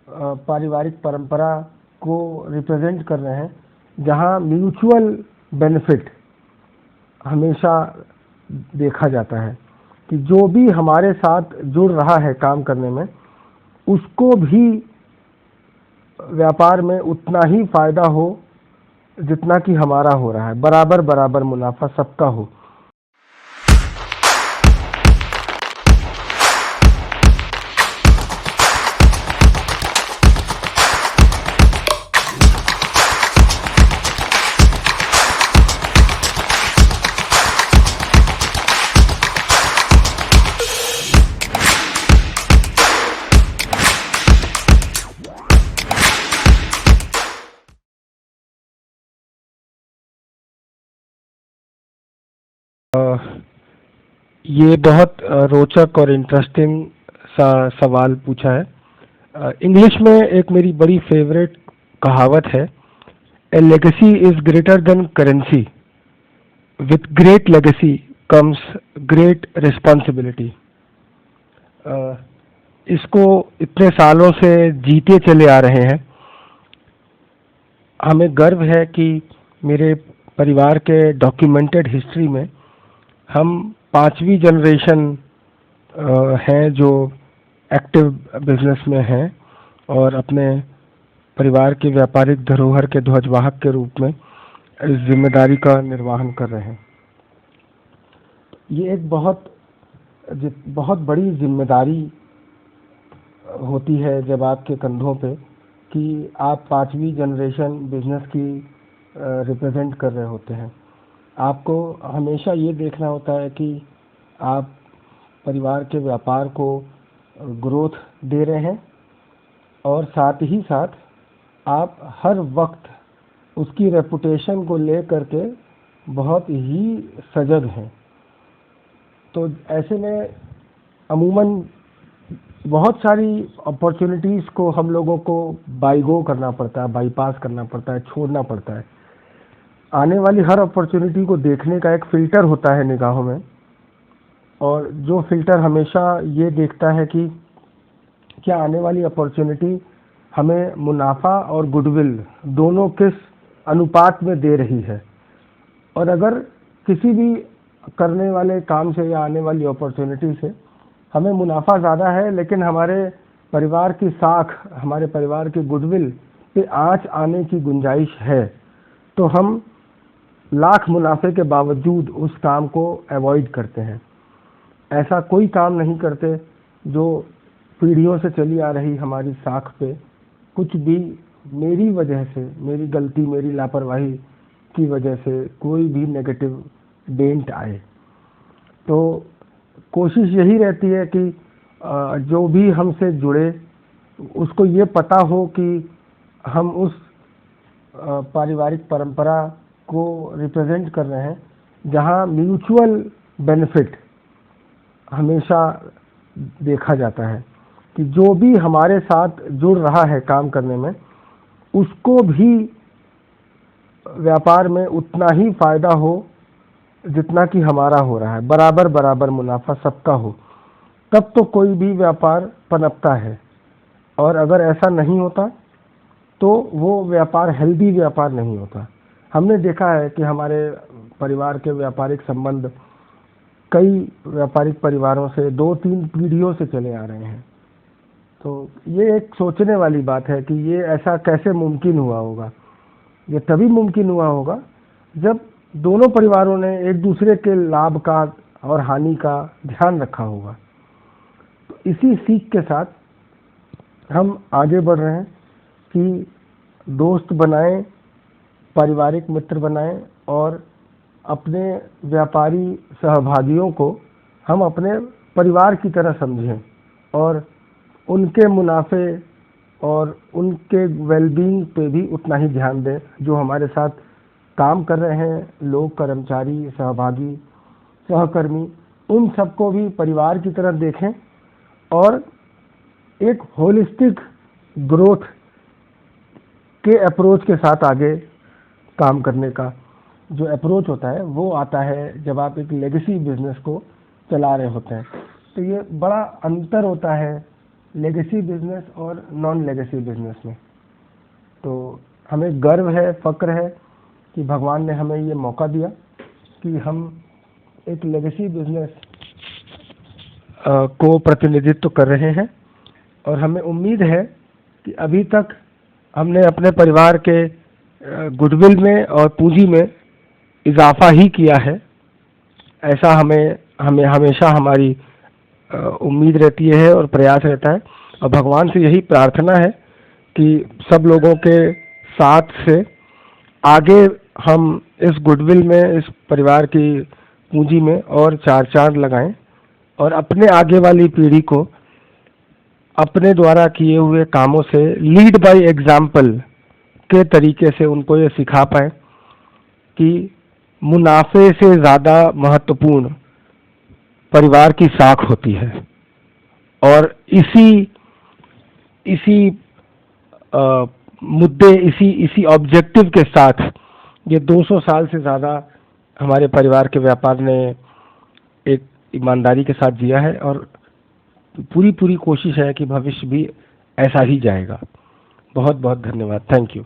पारिवारिक परंपरा को रिप्रेजेंट कर रहे हैं, जहां म्यूचुअल बेनिफिट हमेशा देखा जाता है कि जो भी हमारे साथ जुड़ रहा है काम करने में, उसको भी व्यापार में उतना ही फायदा हो जितना कि हमारा हो रहा है। बराबर बराबर मुनाफा सबका हो। ये बहुत रोचक और इंटरेस्टिंग सा सवाल पूछा है। इंग्लिश में एक मेरी बड़ी फेवरेट कहावत है, a legacy is greater than currency, with great legacy comes great responsibility. इसको इतने सालों से जीते चले आ रहे हैं। हमें गर्व है कि मेरे परिवार के डॉक्यूमेंटेड हिस्ट्री में हम 5वीं जनरेशन हैं जो एक्टिव बिजनेस में हैं और अपने परिवार के व्यापारिक धरोहर के ध्वजवाहक के रूप में इस जिम्मेदारी का निर्वहन कर रहे हैं। ये एक बहुत बड़ी जिम्मेदारी होती है जब आपके कंधों पे कि आप 5वीं जनरेशन बिजनेस की रिप्रेजेंट कर रहे होते हैं। आपको हमेशा ये देखना होता है कि आप परिवार के व्यापार को ग्रोथ दे रहे हैं और साथ ही साथ आप हर वक्त उसकी रेपुटेशन को ले करके बहुत ही सजग हैं। तो ऐसे में अमूमन बहुत सारी अपॉर्चुनिटीज़ को हम लोगों को बाईगो करना पड़ता है, बाईपास करना पड़ता है, छोड़ना पड़ता है। आने वाली हर अपॉर्चुनिटी को देखने का एक फ़िल्टर होता है निगाहों में, और जो फ़िल्टर हमेशा ये देखता है कि क्या आने वाली अपॉर्चुनिटी हमें मुनाफा और गुडविल दोनों किस अनुपात में दे रही है। और अगर किसी भी करने वाले काम से या आने वाली अपॉर्चुनिटी से हमें मुनाफा ज़्यादा है लेकिन हमारे परिवार की साख, हमारे परिवार की गुडविल पे आंच आने की गुंजाइश है, तो हम लाख मुनाफे के बावजूद उस काम को अवॉइड करते हैं। ऐसा कोई काम नहीं करते जो पीढ़ियों से चली आ रही हमारी साख पे कुछ भी मेरी वजह से, मेरी गलती, मेरी लापरवाही की वजह से कोई भी नेगेटिव डेंट आए। तो कोशिश यही रहती है कि जो भी हमसे जुड़े उसको ये पता हो कि हम उस पारिवारिक परंपरा को रिप्रेजेंट कर रहे हैं, जहां म्यूचुअल बेनिफिट हमेशा देखा जाता है कि जो भी हमारे साथ जुड़ रहा है काम करने में, उसको भी व्यापार में उतना ही फायदा हो जितना कि हमारा हो रहा है। बराबर बराबर मुनाफा सबका हो, तब तो कोई भी व्यापार पनपता है। और अगर ऐसा नहीं होता तो वो व्यापार हेल्दी व्यापार नहीं होता। हमने देखा है कि हमारे परिवार के व्यापारिक संबंध कई व्यापारिक परिवारों से 2-3 पीढ़ियों से चले आ रहे हैं। तो ये एक सोचने वाली बात है कि ये ऐसा कैसे मुमकिन हुआ होगा। ये तभी मुमकिन हुआ होगा जब दोनों परिवारों ने एक दूसरे के लाभ का और हानि का ध्यान रखा होगा। तो इसी सीख के साथ हम आगे बढ़ रहे हैं कि दोस्त बनाएं, पारिवारिक मित्र बनाएं और अपने व्यापारी सहभागियों को हम अपने परिवार की तरह समझें और उनके मुनाफे और उनके वेलबींग पे भी उतना ही ध्यान दें जो हमारे साथ काम कर रहे हैं लोग, कर्मचारी, सहभागी, सहकर्मी, उन सबको भी परिवार की तरह देखें और एक होलिस्टिक ग्रोथ के अप्रोच के साथ आगे काम करने का जो अप्रोच होता है वो आता है जब आप एक लेगेसी बिजनेस को चला रहे होते हैं। तो ये बड़ा अंतर होता है लेगेसी बिजनेस और नॉन लेगेसी बिजनेस में। तो हमें गर्व है, फक्र है कि भगवान ने हमें ये मौका दिया कि हम एक लेगेसी बिजनेस को प्रतिनिधित्व कर रहे हैं, और हमें उम्मीद है कि अभी तक हमने अपने परिवार के गुडविल में और पूंजी में इजाफा ही किया है। ऐसा हमें हमेशा हमारी उम्मीद रहती है और प्रयास रहता है, और भगवान से यही प्रार्थना है कि सब लोगों के साथ से आगे हम इस गुडविल में, इस परिवार की पूंजी में और चार चांद लगाएं, और अपने आगे वाली पीढ़ी को अपने द्वारा किए हुए कामों से लीड बाय एग्जाम्पल के तरीके से उनको ये सिखा पाए कि मुनाफे से ज़्यादा महत्वपूर्ण परिवार की साख होती है। और इसी मुद्दे, इसी ऑब्जेक्टिव के साथ ये 200 साल से ज़्यादा हमारे परिवार के व्यापार ने एक ईमानदारी के साथ जिया है, और पूरी कोशिश है कि भविष्य भी ऐसा ही जाएगा। बहुत बहुत धन्यवाद। Thank you.